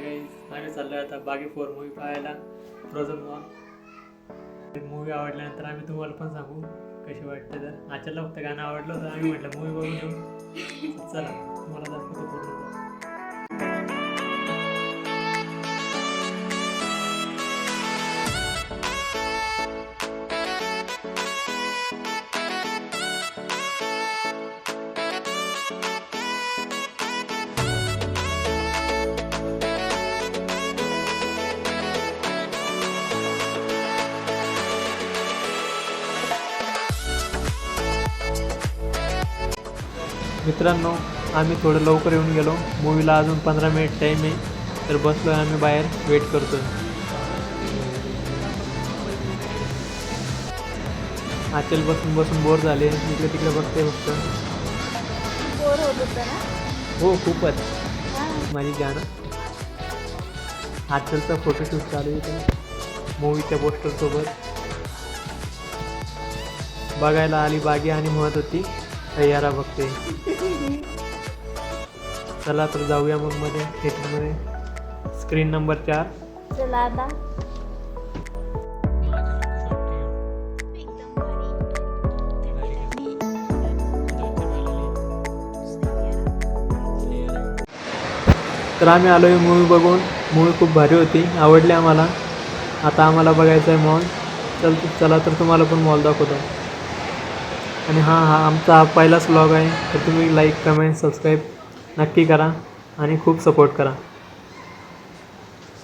Hi guys, आम्ही चाललो आता बागी 4 मूवी पाहायला फ्रोझन मॉल. मूवी आवडल्यानंतर आम्ही तुम्हाला पण सांगू कशी वाटते. तर आजच्याला फक्त गाणं आवडलं होतं, आम्ही म्हटलं मूवी बघून येऊ. चला तुम्हाला दाखवतो पूर्ण. मित्रांनो, आम्ही थोडं लवकर येऊन गेलो. मूवीला अजून 15 मिनिट टाईम आहे, तर बसलो आहे आम्ही बाहेर, वेट करतो आहे. आचल बसून बसून बोर झाले, इकडे तिकडे बघते फक्त. बोर होत होतं ना? हो खूपच. माझी गाणं आचलचा फोटोशूट चालू आहे मूवीच्या पोस्टरसोबत. बघायला आली बागी आणि म्हणत होती तयारा बघते. चला तर जाऊया मग मध्ये थिएटरमध्ये. Screen number 4. चला आता. तर आम्ही आलो आहे मूवी बघून. मूवी खूप भारी होती, आवडली आम्हाला. आता आम्हाला बघायचं आहे मॉल. चला तर तुम्हाला पण मॉल दाखवतो. आणि आमचा हा पहिलाच व्लॉग आहे, तर तुम्ही लाईक कमेंट सबस्क्राईब नक्की करा आणि खूप सपोर्ट करा.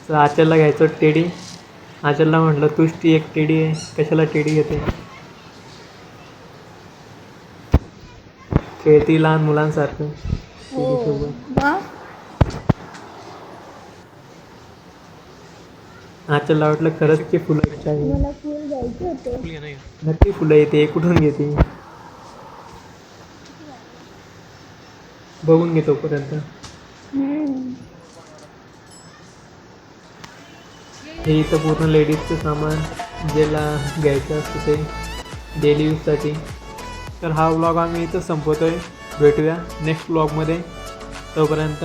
तर आचलला घ्यायचं टेडी. आचलला म्हटलं तूच ती एक टेडी आहे, कशाला टेडी घेते. खेळती लहान मुलांसारखं टेडीसोबत. आचलला वाटलं खरंच की फुलं मला फुल घ्यायचे होते. नक्की फुलं येते, कुठून घेते बघून घेतो पर्यंत. हे इथं पूर्ण लेडीजचं सामान ज्याला घ्यायचं असतं ते डेली यूजसाठी. तर हा व्लॉग आम्ही इथं संपवतोय. भेटूया नेक्स्ट व्लॉगमध्ये. तोपर्यंत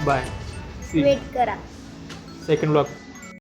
बाय. वेट करा. Second vlog.